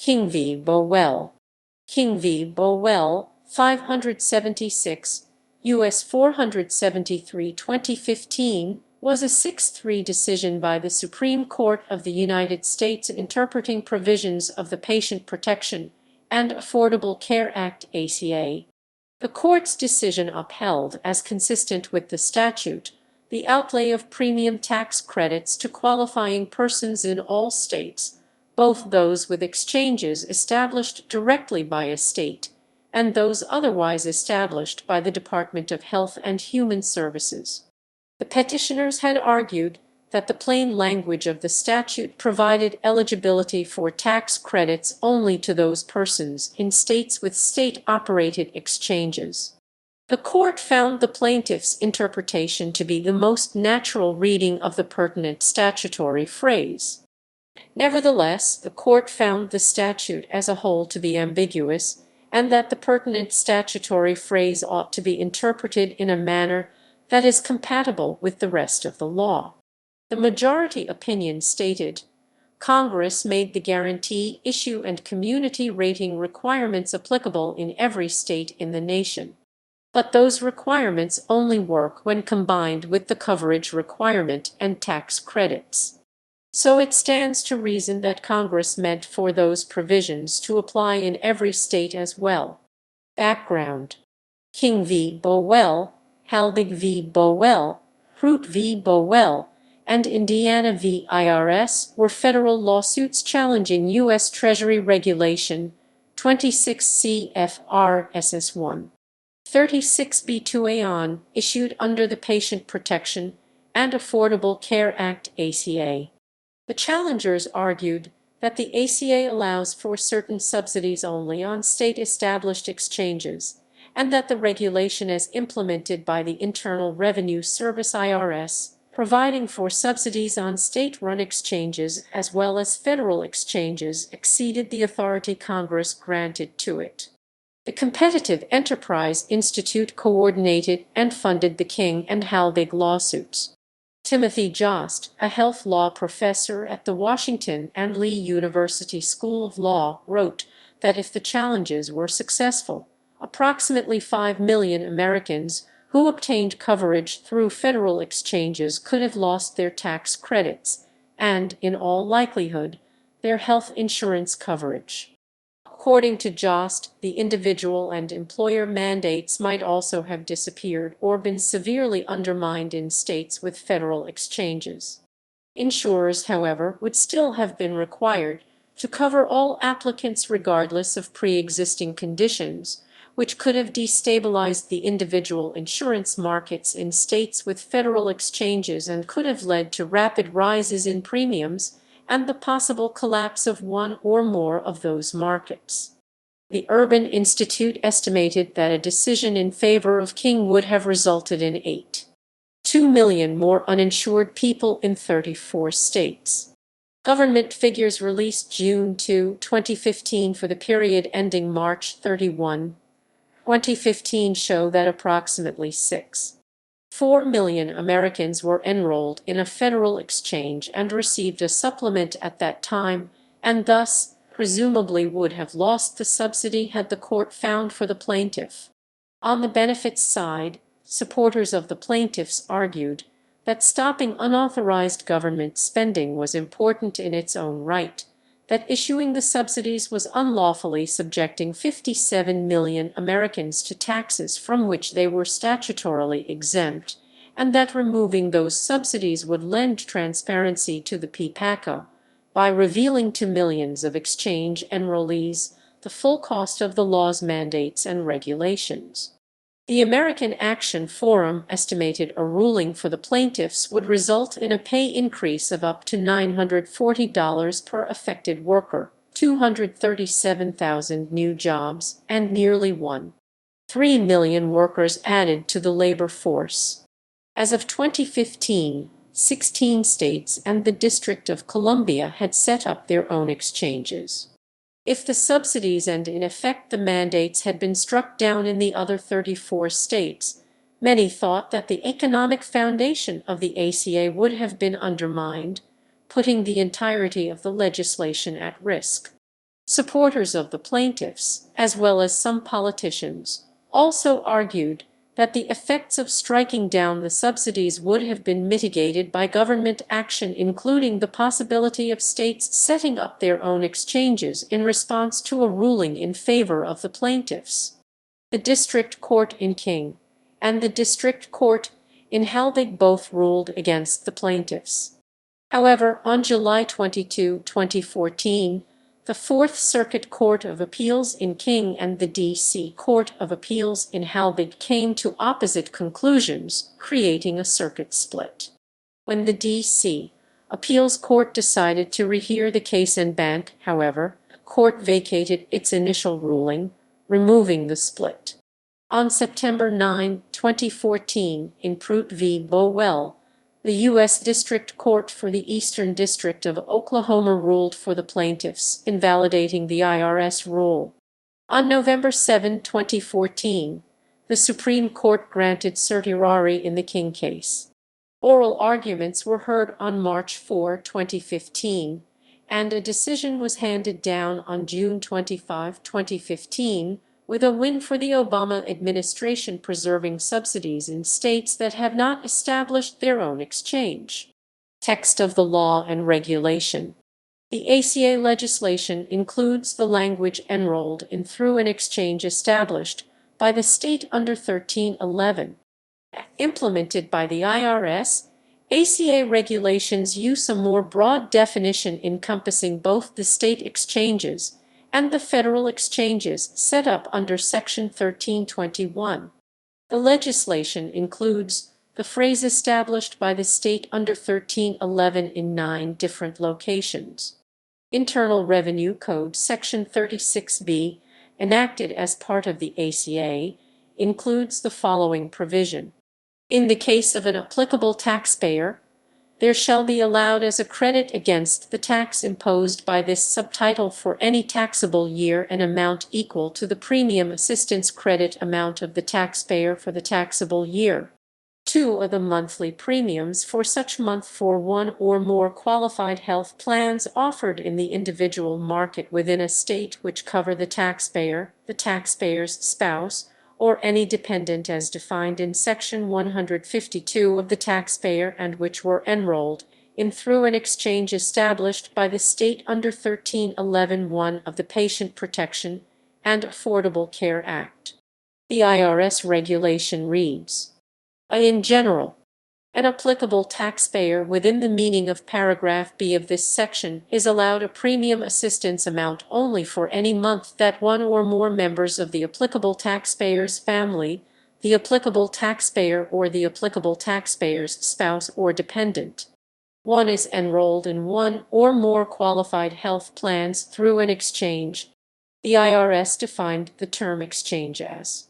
King v. Burwell. King v. Burwell, 576, U.S. 473, 2015, was a 6-3 decision by the Supreme Court of the United States interpreting provisions of the Patient Protection and Affordable Care Act (ACA). The court's decision upheld, as consistent with the statute, the outlay of premium tax credits to qualifying persons in all states, both those with exchanges established directly by a state and those otherwise established by the Department of Health and Human Services. The petitioners had argued that the plain language of the statute provided eligibility for tax credits only to those persons in states with state-operated exchanges. The court found the plaintiff's interpretation to be the most natural reading of the pertinent statutory phrase. Nevertheless, the court found the statute as a whole to be ambiguous, and that the pertinent statutory phrase ought to be interpreted in a manner that is compatible with the rest of the law. The majority opinion stated, Congress made the guarantee, issue, and community rating requirements applicable in every state in the nation. But those requirements only work when combined with the coverage requirement and tax credits. So it stands to reason that Congress meant for those provisions to apply in every state as well. Background: King v. Burwell, Halbig v. Burwell, Pruitt v. Burwell, and Indiana v. IRS were federal lawsuits challenging U.S. Treasury Regulation 26 CFR SS1. 36B2A issued under the Patient Protection and Affordable Care Act (ACA). The challengers argued that the ACA allows for certain subsidies only on state-established exchanges, and that the regulation as implemented by the Internal Revenue Service (IRS), providing for subsidies on state-run exchanges as well as federal exchanges, exceeded the authority Congress granted to it. The Competitive Enterprise Institute coordinated and funded the King and Halbig lawsuits. Timothy Jost, a health law professor at the Washington and Lee University School of Law, wrote that if the challenges were successful, approximately 5 million Americans who obtained coverage through federal exchanges could have lost their tax credits and, in all likelihood, their health insurance coverage. According to Jost, the individual and employer mandates might also have disappeared or been severely undermined in states with federal exchanges. Insurers, however, would still have been required to cover all applicants regardless of pre-existing conditions, which could have destabilized the individual insurance markets in states with federal exchanges and could have led to rapid rises in premiums and the possible collapse of one or more of those markets. The Urban Institute estimated that a decision in favor of King would have resulted in 2 million more uninsured people in 34 states. Government figures released June 2, 2015 for the period ending March 31, 2015 show that approximately 4 million Americans were enrolled in a federal exchange and received a supplement at that time, and thus presumably would have lost the subsidy had the court found for the plaintiff. On the benefits side, supporters of the plaintiffs argued that stopping unauthorized government spending was important in its own right, that issuing the subsidies was unlawfully subjecting 57 million Americans to taxes from which they were statutorily exempt, and that removing those subsidies would lend transparency to the PPACA by revealing to millions of exchange enrollees the full cost of the law's mandates and regulations. The American Action Forum estimated a ruling for the plaintiffs would result in a pay increase of up to $940 per affected worker, 237,000 new jobs, and nearly 1.3 million workers added to the labor force. As of 2015, 16 states and the District of Columbia had set up their own exchanges. If the subsidies and in effect the mandates had been struck down in the other 34 states, many thought that the economic foundation of the ACA would have been undermined, putting the entirety of the legislation at risk. Supporters of the plaintiffs, as well as some politicians, also argued that the effects of striking down the subsidies would have been mitigated by government action, including the possibility of states setting up their own exchanges in response to a ruling in favor of the plaintiffs. The District Court in King and the District Court in Halbig both ruled against the plaintiffs. However, on July 22, 2014, the Fourth Circuit Court of Appeals in King and the D.C. Court of Appeals in Halbig came to opposite conclusions, creating a circuit split. When the D.C. Appeals Court decided to rehear the case en banc, however, the court vacated its initial ruling, removing the split. On September 9, 2014, in Pruitt v. Burwell, the U.S. District Court for the Eastern District of Oklahoma ruled for the plaintiffs, invalidating the IRS rule. On November 7, 2014, the Supreme Court granted certiorari in the King case. Oral arguments were heard on March 4, 2015, and a decision was handed down on June 25, 2015, with a win for the Obama administration preserving subsidies in states that have not established their own exchange. Text of the law and regulation. The ACA legislation includes the language enrolled in through an exchange established by the state under 1311. Implemented by the IRS, ACA regulations use a more broad definition encompassing both the state exchanges and the federal exchanges set up under Section 1321. The legislation includes the phrase established by the state under 1311 in 9 different locations. Internal Revenue Code Section 36B, enacted as part of the ACA, includes the following provision. In the case of an applicable taxpayer, there shall be allowed as a credit against the tax imposed by this subtitle for any taxable year an amount equal to the premium assistance credit amount of the taxpayer for the taxable year. 2 of the monthly premiums for such month for one or more qualified health plans offered in the individual market within a state which cover the taxpayer's spouse, or any dependent as defined in Section 152 of the taxpayer and which were enrolled in through an exchange established by the state under 1311(1) of the Patient Protection and Affordable Care Act. The IRS regulation reads, in general, an applicable taxpayer within the meaning of paragraph B of this section is allowed a premium assistance amount only for any month that one or more members of the applicable taxpayer's family, the applicable taxpayer or the applicable taxpayer's spouse or dependent, one is enrolled in one or more qualified health plans through an exchange. The IRS defined the term exchange as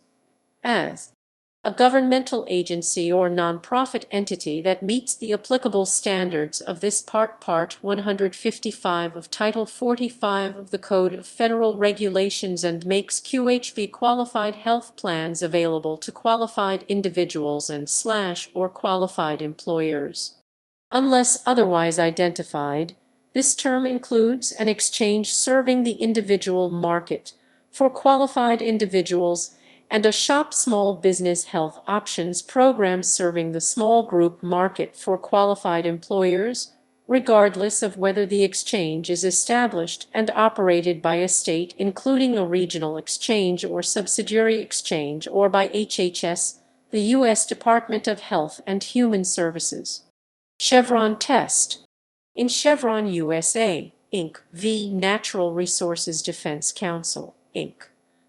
a governmental agency or nonprofit entity that meets the applicable standards of this Part 155 of Title 45 of the Code of Federal Regulations and makes QHV qualified health plans available to qualified individuals and/or qualified employers. Unless otherwise identified, this term includes an exchange serving the individual market for qualified individuals and a shop small business health options program serving the small group market for qualified employers, regardless of whether the exchange is established and operated by a state, including a regional exchange or subsidiary exchange, or by HHS, the U.S. Department of Health and Human Services. Chevron test. In Chevron USA, Inc. v. Natural Resources Defense Council, Inc.,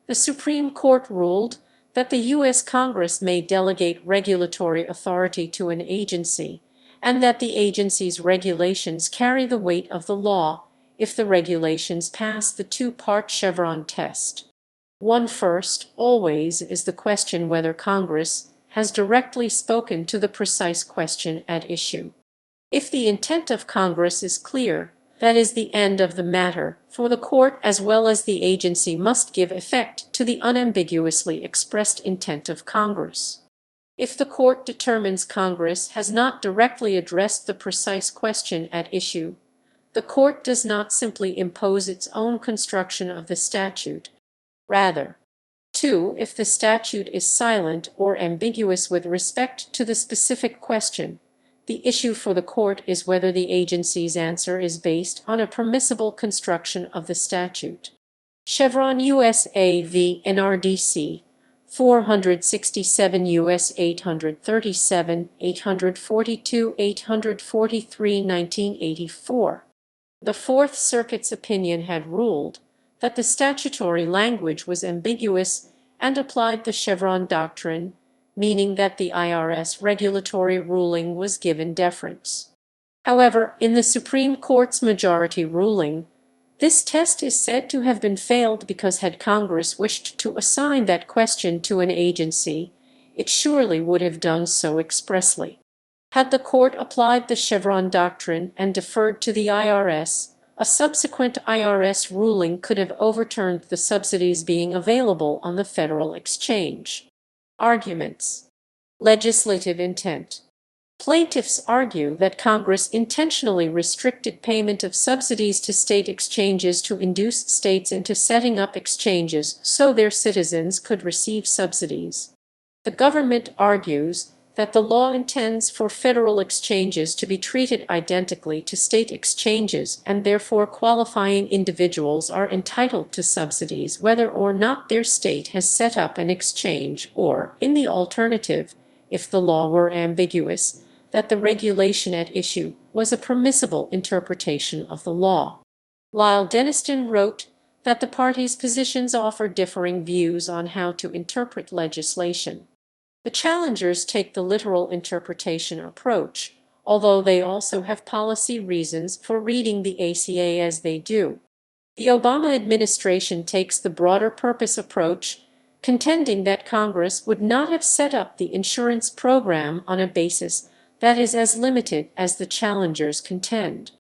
the Supreme Court ruled that the U.S. Congress may delegate regulatory authority to an agency, and that the agency's regulations carry the weight of the law if the regulations pass the 2-part Chevron test. First, always, is the question whether Congress has directly spoken to the precise question at issue. If the intent of Congress is clear, that is the end of the matter, for the court as well as the agency must give effect to the unambiguously expressed intent of Congress. If the court determines Congress has not directly addressed the precise question at issue, The court does not simply impose its own construction of the statute. Rather, 2. If the statute is silent or ambiguous with respect to the specific question, the issue for the court is whether the agency's answer is based on a permissible construction of the statute. Chevron USA v. NRDC 467 U.S. 837, 842, 843, 1984. The Fourth Circuit's opinion had ruled that the statutory language was ambiguous and applied the Chevron doctrine, meaning that the IRS regulatory ruling was given deference. However, in the Supreme Court's majority ruling, this test is said to have been failed because had Congress wished to assign that question to an agency, it surely would have done so expressly. Had the court applied the Chevron doctrine and deferred to the IRS, a subsequent IRS ruling could have overturned the subsidies being available on the federal exchange. Arguments. Legislative intent. Plaintiffs argue that Congress intentionally restricted payment of subsidies to state exchanges to induce states into setting up exchanges so their citizens could receive subsidies. The government argues that the law intends for federal exchanges to be treated identically to state exchanges, and therefore qualifying individuals are entitled to subsidies whether or not their state has set up an exchange, or, in the alternative, if the law were ambiguous, that the regulation at issue was a permissible interpretation of the law. Lyle Denniston wrote that the parties' positions offer differing views on how to interpret legislation. The challengers take the literal interpretation approach, although they also have policy reasons for reading the ACA as they do. The Obama administration takes the broader purpose approach, contending that Congress would not have set up the insurance program on a basis that is as limited as the challengers contend.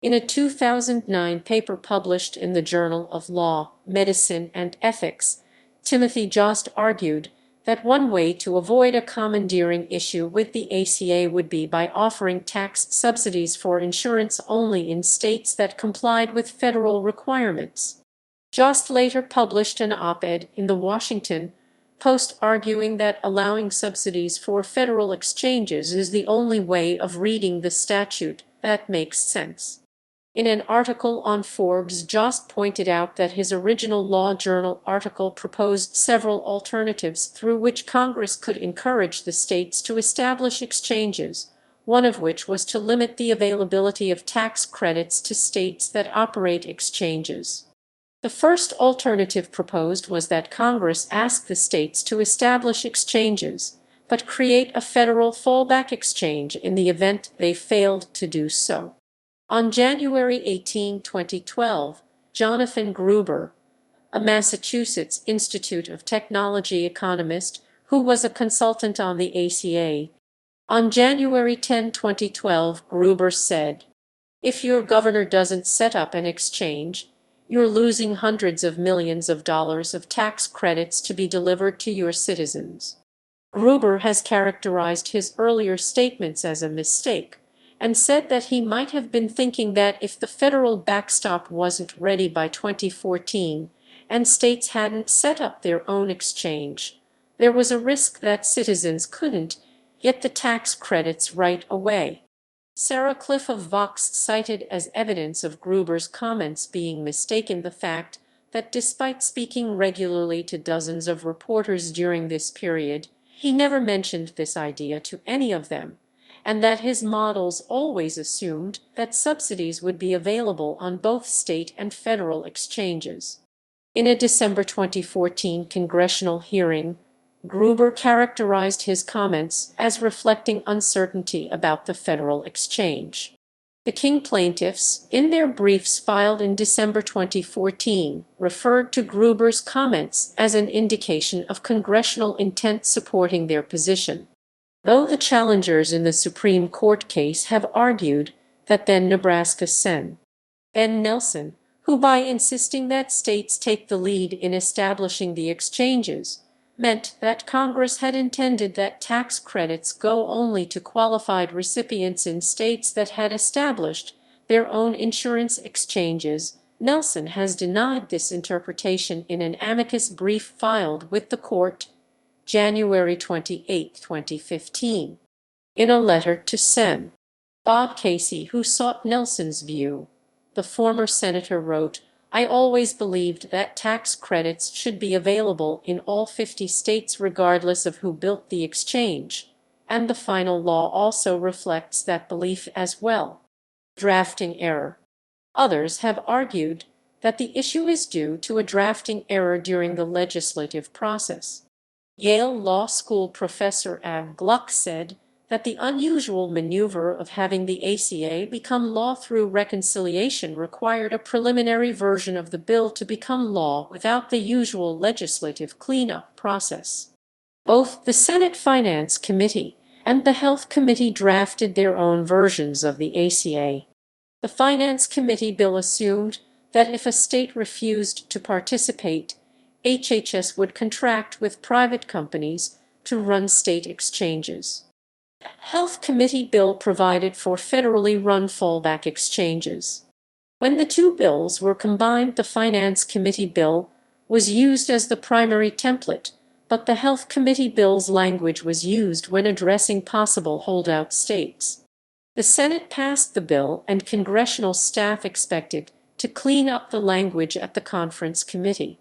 In a 2009 paper published in the Journal of Law, Medicine, and Ethics, Timothy Jost argued that one way to avoid a commandeering issue with the ACA would be by offering tax subsidies for insurance only in states that complied with federal requirements. Jost later published an op-ed in the Washington Post arguing that allowing subsidies for federal exchanges is the only way of reading the statute that makes sense. In an article on Forbes, Jost pointed out that his original Law Journal article proposed several alternatives through which Congress could encourage the states to establish exchanges, one of which was to limit the availability of tax credits to states that operate exchanges. The first alternative proposed was that Congress ask the states to establish exchanges, but create a federal fallback exchange in the event they failed to do so. On January 18, 2012, Jonathan Gruber, a Massachusetts Institute of Technology economist who was a consultant on the ACA, on January 10, 2012, Gruber said, "If your governor doesn't set up an exchange, you're losing hundreds of millions of dollars of tax credits to be delivered to your citizens." Gruber has characterized his earlier statements as a mistake, and said that he might have been thinking that if the federal backstop wasn't ready by 2014 and states hadn't set up their own exchange, there was a risk that citizens couldn't get the tax credits right away. Sarah Cliff of Vox cited as evidence of Gruber's comments being mistaken the fact that despite speaking regularly to dozens of reporters during this period, he never mentioned this idea to any of them, and that his models always assumed that subsidies would be available on both state and federal exchanges. In a December 2014 congressional hearing, Gruber characterized his comments as reflecting uncertainty about the federal exchange. The King plaintiffs, in their briefs filed in December 2014, referred to Gruber's comments as an indication of congressional intent supporting their position, though the challengers in the Supreme Court case have argued that then Nebraska Sen. Ben Nelson, who by insisting that states take the lead in establishing the exchanges, meant that Congress had intended that tax credits go only to qualified recipients in states that had established their own insurance exchanges, Nelson has denied this interpretation in an amicus brief filed with the court January 28, 2015. In a letter to Sen. Bob Casey, who sought Nelson's view, the former senator wrote, "I always believed that tax credits should be available in all 50 states regardless of who built the exchange, and the final law also reflects that belief as well." Drafting error. Others have argued that the issue is due to a drafting error during the legislative process. Yale Law School professor Av Gluck said that the unusual maneuver of having the ACA become law through reconciliation required a preliminary version of the bill to become law without the usual legislative cleanup process. Both the Senate Finance Committee and the Health Committee drafted their own versions of the ACA. The Finance Committee bill assumed that if a state refused to participate, HHS would contract with private companies to run state exchanges. The Health Committee bill provided for federally run fallback exchanges. When the two bills were combined, the Finance Committee bill was used as the primary template, but the Health Committee bill's language was used when addressing possible holdout states. The Senate passed the bill, and congressional staff expected to clean up the language at the conference committee.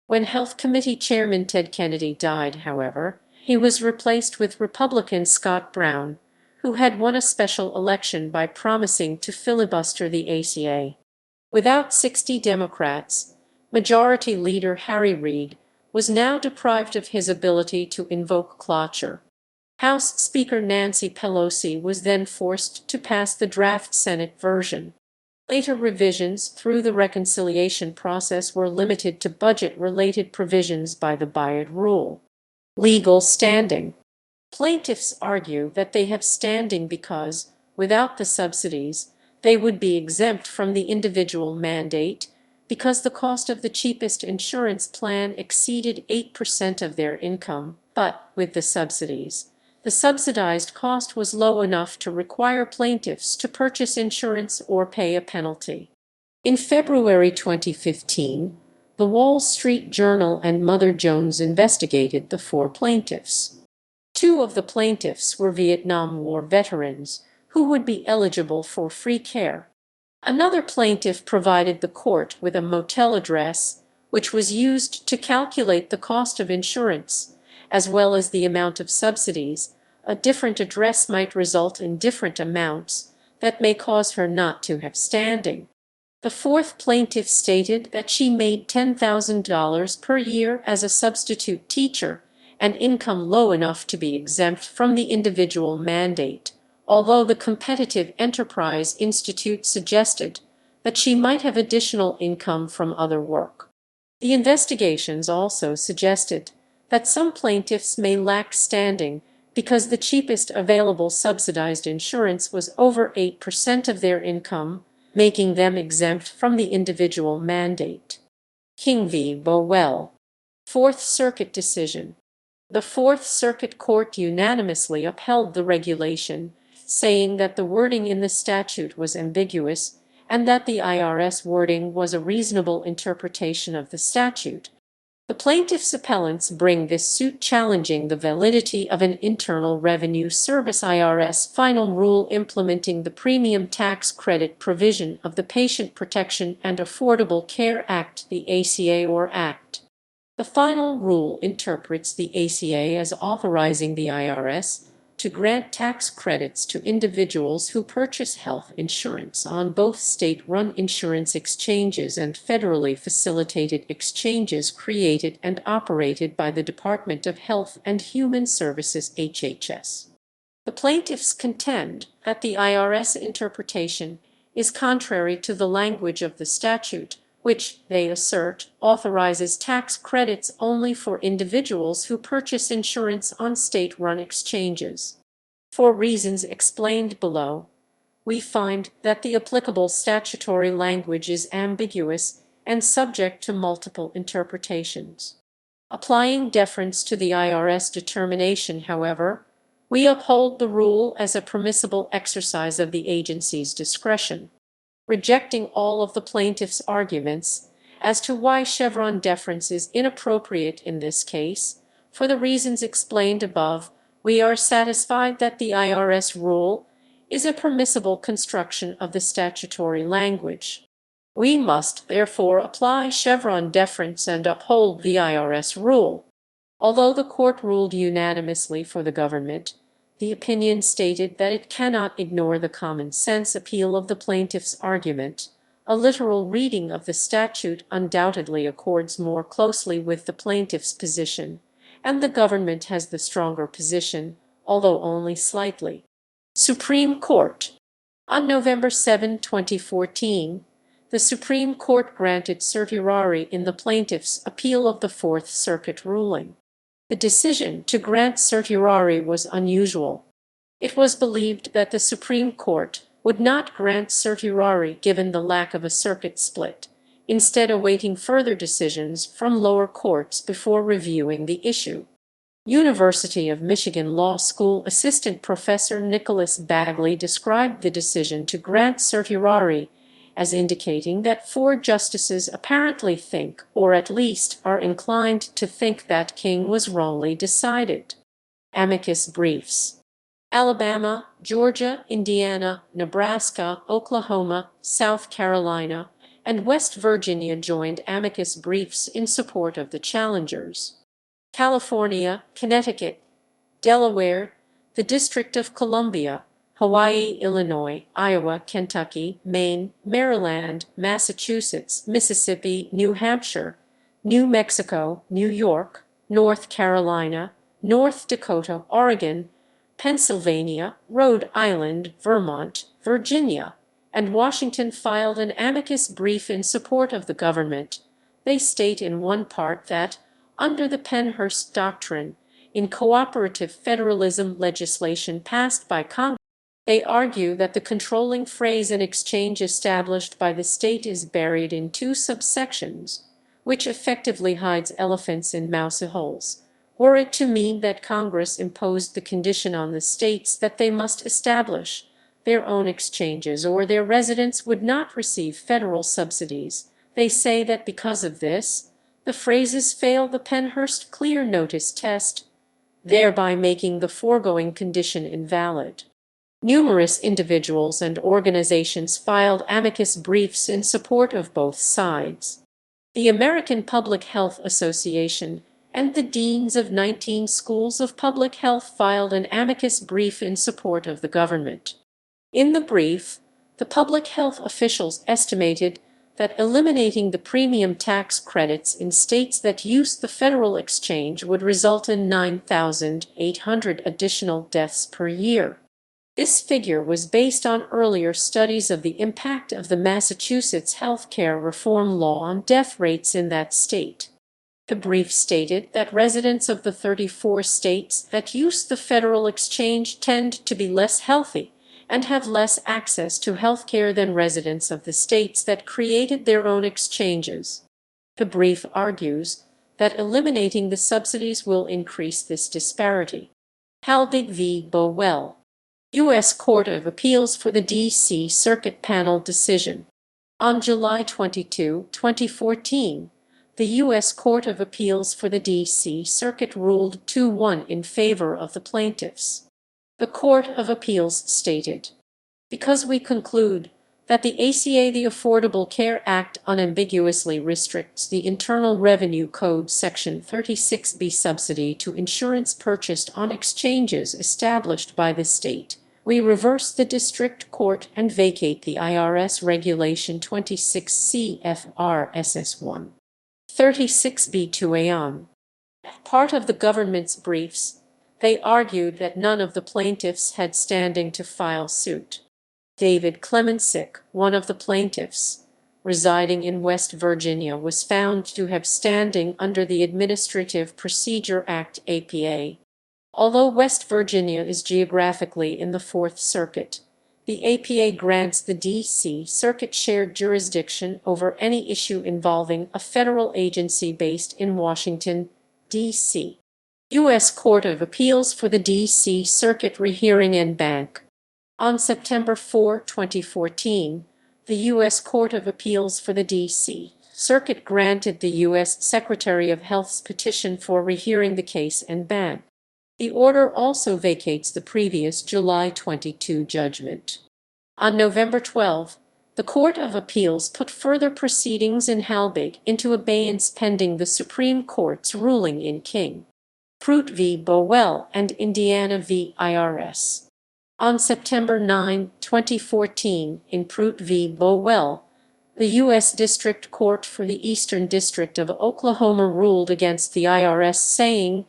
When Health Committee Chairman Ted Kennedy died, however, he was replaced with Republican Scott Brown, who had won a special election by promising to filibuster the ACA. Without 60 Democrats, Majority Leader Harry Reid was now deprived of his ability to invoke cloture. House Speaker Nancy Pelosi was then forced to pass the draft Senate version. Later revisions through the reconciliation process were limited to budget-related provisions by the Bayard rule. Legal standing. Plaintiffs argue that they have standing because, without the subsidies, they would be exempt from the individual mandate because the cost of the cheapest insurance plan exceeded 8% of their income, but, with the subsidies, the subsidized cost was low enough to require plaintiffs to purchase insurance or pay a penalty. In February 2015, the Wall Street Journal and Mother Jones investigated the 4 plaintiffs. 2 of the plaintiffs were Vietnam War veterans who would be eligible for free care. Another plaintiff provided the court with a motel address, which was used to calculate the cost of insurance, as well as the amount of subsidies. A different address might result in different amounts that may cause her not to have standing. The 4th plaintiff stated that she made $10,000 per year as a substitute teacher, an income low enough to be exempt from the individual mandate, although the Competitive Enterprise Institute suggested that she might have additional income from other work. The investigations also suggested that some plaintiffs may lack standing because the cheapest available subsidized insurance was over 8% of their income, making them exempt from the individual mandate. King v. Burwell. 4th Circuit decision. The 4th Circuit Court unanimously upheld the regulation, saying that the wording in the statute was ambiguous and that the IRS wording was a reasonable interpretation of the statute. The plaintiffs' appellants bring this suit challenging the validity of an Internal Revenue Service IRS final rule implementing the premium tax credit provision of the Patient Protection and Affordable Care Act, the ACA or Act. The final rule interprets the ACA as authorizing the IRS to grant tax credits to individuals who purchase health insurance on both state-run insurance exchanges and federally facilitated exchanges created and operated by the Department of Health and Human Services (HHS). The plaintiffs contend that the IRS interpretation is contrary to the language of the statute, which, they assert, authorizes tax credits only for individuals who purchase insurance on state-run exchanges. For reasons explained below, we find that the applicable statutory language is ambiguous and subject to multiple interpretations. Applying deference to the IRS determination, however, we uphold the rule as a permissible exercise of the agency's discretion. rejecting all of the plaintiff's arguments as to why Chevron deference is inappropriate in this case. For the reasons explained above, we are satisfied that the IRS rule is a permissible construction of the statutory language. We must therefore apply Chevron deference and uphold the IRS rule. Although the court ruled unanimously for the government, the opinion stated that it cannot ignore the common sense appeal of the plaintiff's argument. A literal reading of the statute undoubtedly accords more closely with the plaintiff's position, and the government has the stronger position, although only slightly. Supreme Court. On November 7, 2014, the Supreme Court granted certiorari in the plaintiff's appeal of the Fourth Circuit ruling. The decision to grant certiorari was unusual. It was believed that the Supreme Court would not grant certiorari given the lack of a circuit split, instead awaiting further decisions from lower courts before reviewing the issue. University of Michigan Law School Assistant Professor Nicholas Bagley described the decision to grant certiorari as indicating that 4 justices apparently think, or at least are inclined to think, that King was wrongly decided. Amicus briefs. Alabama, Georgia, Indiana, Nebraska, Oklahoma, South Carolina, and West Virginia joined amicus briefs in support of the challengers. California, Connecticut, Delaware, the District of Columbia, Hawaii, Illinois, Iowa, Kentucky, Maine, Maryland, Massachusetts, Mississippi, New Hampshire, New Mexico, New York, North Carolina, North Dakota, Oregon, Pennsylvania, Rhode Island, Vermont, Virginia, and Washington filed an amicus brief in support of the government. They state in one part that, under the Pennhurst Doctrine, in cooperative federalism legislation passed by Congress, they argue that the controlling phrase "an exchange established by the state" is buried in 2 subsections, which effectively hides elephants in mouse holes. Were it to mean that Congress imposed the condition on the states that they must establish their own exchanges or their residents would not receive federal subsidies, they say that because of this, the phrases fail the Pennhurst clear notice test, thereby making the foregoing condition invalid. Numerous individuals and organizations filed amicus briefs in support of both sides. The American Public Health Association and the deans of 19 schools of public health filed an amicus brief in support of the government. In the brief, the public health officials estimated that eliminating the premium tax credits in states that use the federal exchange would result in 9,800 additional deaths per year. This figure was based on earlier studies of the impact of the Massachusetts healthcare reform law on death rates in that state. The brief stated that residents of the 34 states that use the federal exchange tend to be less healthy and have less access to healthcare than residents of the states that created their own exchanges. The brief argues that eliminating the subsidies will increase this disparity. Halbig v. Burwell. U.S. Court of Appeals for the D.C. Circuit Panel decision. On July 22, 2014, the U.S. Court of Appeals for the D.C. Circuit ruled 2-1 in favor of the plaintiffs. The Court of Appeals stated, "Because we conclude that the ACA, the Affordable Care Act, unambiguously restricts the Internal Revenue Code Section 36B subsidy to insurance purchased on exchanges established by the state, we reverse the district court and vacate the IRS Regulation 26 CFR SS1. 36B2A on." Part of the government's briefs, they argued that none of the plaintiffs had standing to file suit. David Clemensick, one of the plaintiffs, residing in West Virginia, was found to have standing under the Administrative Procedure Act (APA). Although West Virginia is geographically in the Fourth Circuit, the APA grants the D.C. Circuit shared jurisdiction over any issue involving a federal agency based in Washington, D.C. U.S. Court of Appeals for the D.C. Circuit rehearing en banc. On September 4, 2014, the U.S. Court of Appeals for the D.C. Circuit granted the U.S. Secretary of Health's petition for rehearing the case and ban. The order also vacates the previous July 22 judgment. On November 12, the Court of Appeals put further proceedings in Halbig into abeyance pending the Supreme Court's ruling in King, Pruitt v. Burwell, and Indiana v. IRS. On September 9, 2014, in Pruitt v. Burwell, the U.S. District Court for the Eastern District of Oklahoma ruled against the IRS, saying,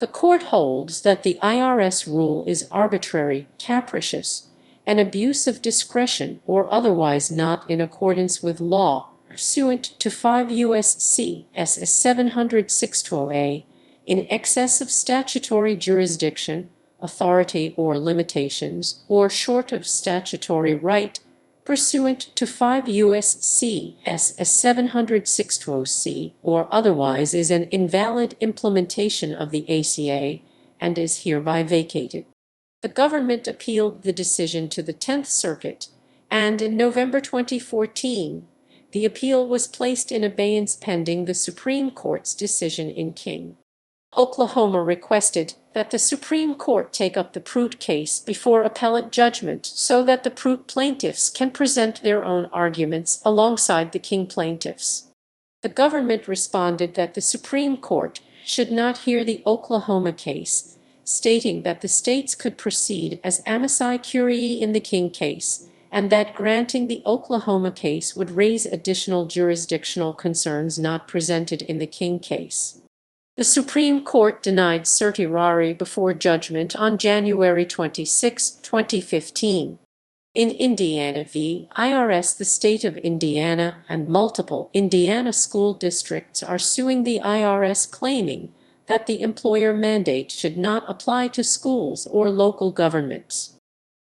"The court holds that the IRS rule is arbitrary, capricious, an abuse of discretion, or otherwise not in accordance with law, pursuant to 5 U.S.C. ss. 706-A, in excess of statutory jurisdiction, authority, or limitations, or short of statutory right, pursuant to 5 U.S.C. ss. 706-C, or otherwise is an invalid implementation of the ACA, and is hereby vacated." The government appealed the decision to the 10th Circuit, and in November 2014, the appeal was placed in abeyance pending the Supreme Court's decision in King. Oklahoma requested that the Supreme Court take up the Pruitt case before appellate judgment so that the Pruitt plaintiffs can present their own arguments alongside the King plaintiffs. The government responded that the Supreme Court should not hear the Oklahoma case, stating that the states could proceed as amici curiae in the King case, and that granting the Oklahoma case would raise additional jurisdictional concerns not presented in the King case. The Supreme Court denied certiorari before judgment on January 26, 2015. In Indiana v. IRS, the state of Indiana and multiple Indiana school districts are suing the IRS, claiming that the employer mandate should not apply to schools or local governments.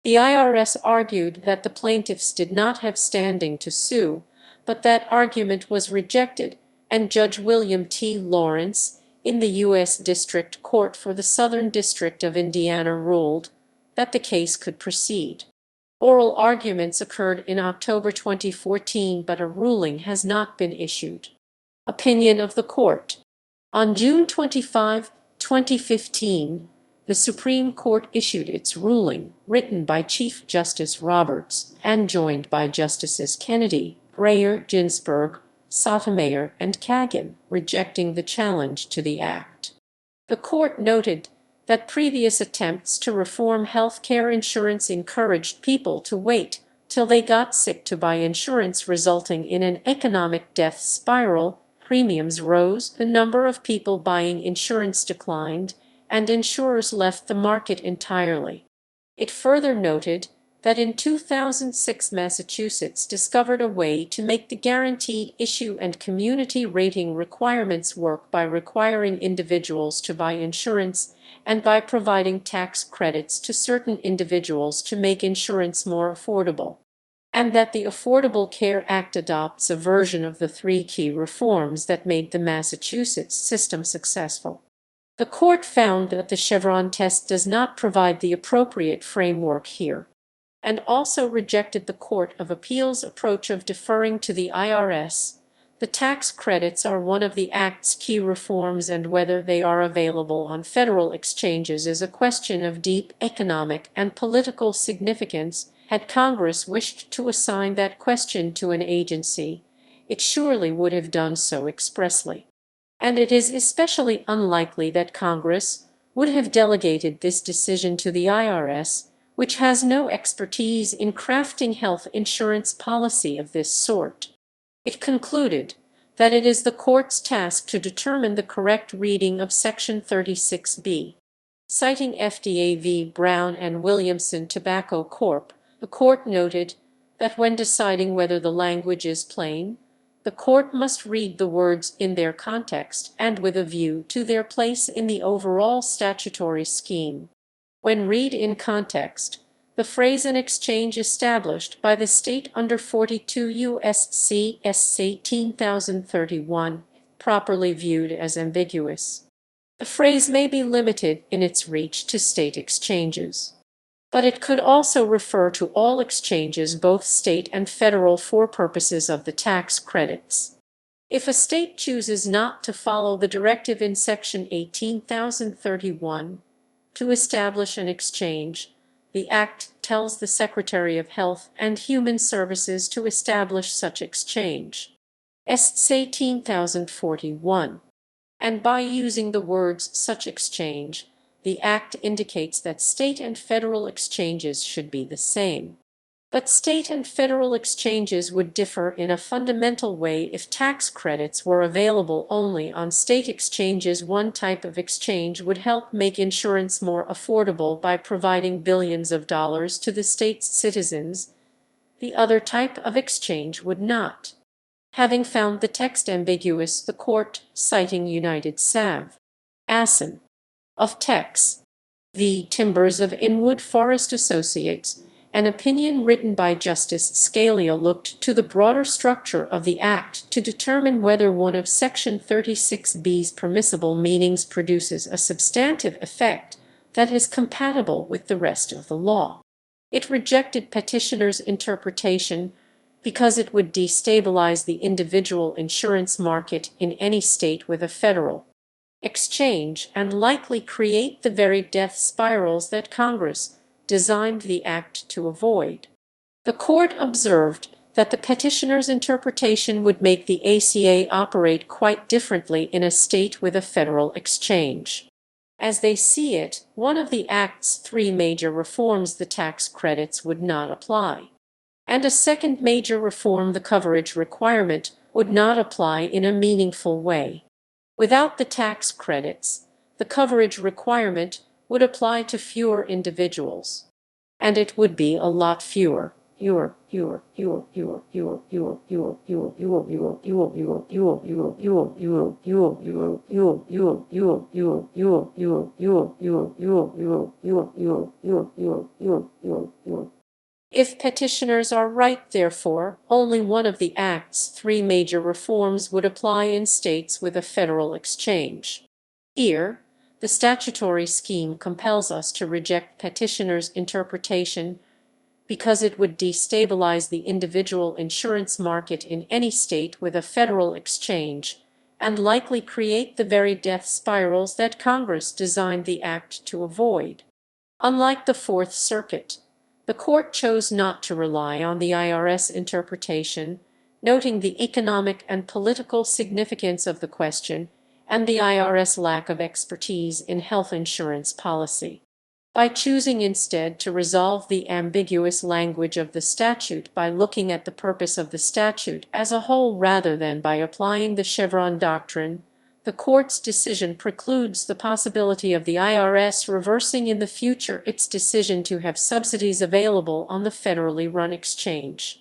The IRS argued that the plaintiffs did not have standing to sue, but that argument was rejected, and Judge William T. Lawrence, in the U.S. District Court for the Southern District of Indiana, ruled that the case could proceed. Oral arguments occurred in October 2014, but a ruling has not been issued. Opinion of the Court. On June 25, 2015, the Supreme Court issued its ruling, written by Chief Justice Roberts and joined by Justices Kennedy, Breyer, Ginsburg, Sotomayor, and Kagan, rejecting the challenge to the act. The court noted that previous attempts to reform health care insurance encouraged people to wait till they got sick to buy insurance, resulting in an economic death spiral. Premiums rose, the number of people buying insurance declined, and insurers left the market entirely. It further noted that in 2006 Massachusetts discovered a way to make the guaranteed issue and community rating requirements work by requiring individuals to buy insurance and by providing tax credits to certain individuals to make insurance more affordable, and that the Affordable Care Act adopts a version of the 3 key reforms that made the Massachusetts system successful. The court found that the Chevron test does not provide the appropriate framework here, and also rejected the Court of Appeals' approach of deferring to the IRS. The tax credits are one of the Act's key reforms, and whether they are available on federal exchanges is a question of deep economic and political significance. Had Congress wished to assign that question to an agency, it surely would have done so expressly. And it is especially unlikely that Congress would have delegated this decision to the IRS, which has no expertise in crafting health insurance policy of this sort. It concluded that it is the court's task to determine the correct reading of Section 36B. Citing FDA v. Brown and Williamson Tobacco Corp., the court noted that when deciding whether the language is plain, the court must read the words in their context and with a view to their place in the overall statutory scheme. When read in context, the phrase "an exchange established by the state under 42 U.S.C. S. 18,031" properly viewed as ambiguous. The phrase may be limited in its reach to state exchanges. But it could also refer to all exchanges, both state and federal, for purposes of the tax credits. If a state chooses not to follow the directive in Section 18,031 to establish an exchange, the Act tells the Secretary of Health and Human Services to establish such exchange. Est 18,041. And by using the words "such exchange," the Act indicates that state and federal exchanges should be the same. But state and federal exchanges would differ in a fundamental way if tax credits were available only on state exchanges. One type of exchange would help make insurance more affordable by providing billions of dollars to the state's citizens. The other type of exchange would not. Having found the text ambiguous, the court, citing United Sav. Assen of Tex v. Timbers of Inwood Forest Associates, an opinion written by Justice Scalia, looked to the broader structure of the Act to determine whether one of Section 36B's permissible meanings produces a substantive effect that is compatible with the rest of the law. It rejected petitioners' interpretation because it would destabilize the individual insurance market in any state with a federal exchange and likely create the very death spirals that Congress designed the Act to avoid. The court observed that the petitioner's interpretation would make the ACA operate quite differently in a state with a federal exchange. As they see it, one of the Act's three major reforms, the tax credits, would not apply. And a second major reform, the coverage requirement, would not apply in a meaningful way. Without the tax credits, the coverage requirement would apply to fewer individuals. And it would be a lot fewer. If petitioners are right, therefore, only one of the Act's three major reforms would apply in states with a federal exchange. Here, the statutory scheme compels us to reject petitioners' interpretation because it would destabilize the individual insurance market in any state with a federal exchange and likely create the very death spirals that Congress designed the Act to avoid. Unlike the Fourth Circuit, the court chose not to rely on the IRS interpretation, noting the economic and political significance of the question and the IRS lack of expertise in health insurance policy. By choosing instead to resolve the ambiguous language of the statute by looking at the purpose of the statute as a whole rather than by applying the Chevron doctrine, the court's decision precludes the possibility of the IRS reversing in the future its decision to have subsidies available on the federally run exchange.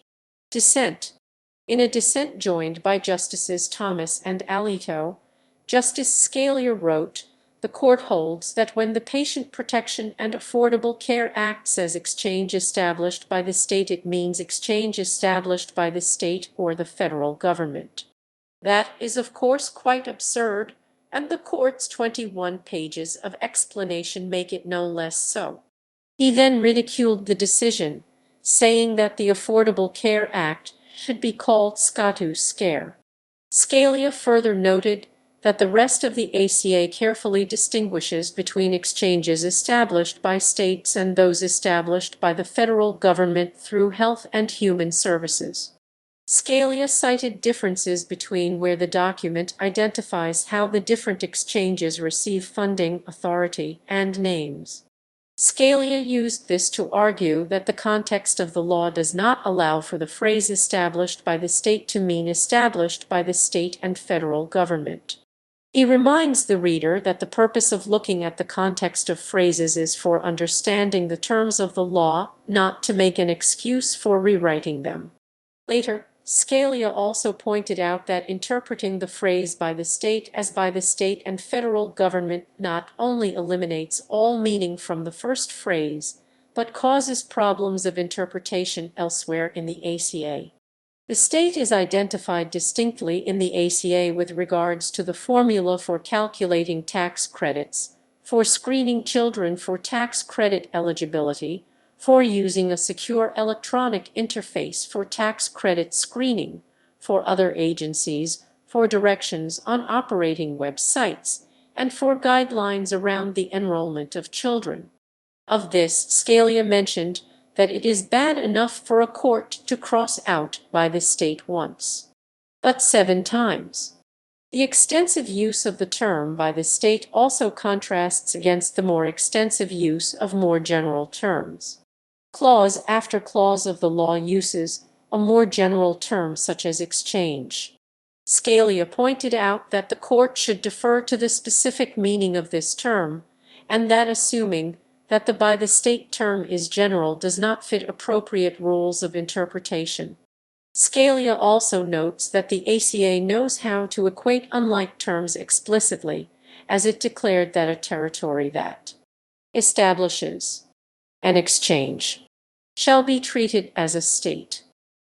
Dissent. In a dissent joined by Justices Thomas and Alito, Justice Scalia wrote, "The court holds that when the Patient Protection and Affordable Care Act says exchange established by the state, it means exchange established by the state or the federal government. That is, of course, quite absurd, and the court's 21 pages of explanation make it no less so." He then ridiculed the decision, saying that the Affordable Care Act should be called Statute Scare. Scalia further noted that the rest of the ACA carefully distinguishes between exchanges established by states and those established by the federal government through Health and Human Services. Scalia cited differences between where the document identifies how the different exchanges receive funding, authority, and names. Scalia used this to argue that the context of the law does not allow for the phrase established by the state to mean established by the state and federal government. He reminds the reader that the purpose of looking at the context of phrases is for understanding the terms of the law, not to make an excuse for rewriting them. Later, Scalia also pointed out that interpreting the phrase by the state as by the state and federal government not only eliminates all meaning from the first phrase, but causes problems of interpretation elsewhere in the ACA. The state is identified distinctly in the ACA with regards to the formula for calculating tax credits, for screening children for tax credit eligibility, for using a secure electronic interface for tax credit screening, for other agencies, for directions on operating websites, and for guidelines around the enrollment of children. Of this, Scalia mentioned that it is bad enough for a court to cross out by the state once, but 7 times. The extensive use of the term by the state also contrasts against the more extensive use of more general terms. Clause after clause of the law uses a more general term such as exchange. Scalia pointed out that the court should defer to the specific meaning of this term, and that assuming that the by the state term is general does not fit appropriate rules of interpretation. Scalia also notes that the ACA knows how to equate unlike terms explicitly, as it declared that a territory that establishes an exchange shall be treated as a state.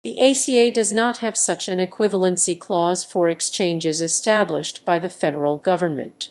The ACA does not have such an equivalency clause for exchanges established by the federal government.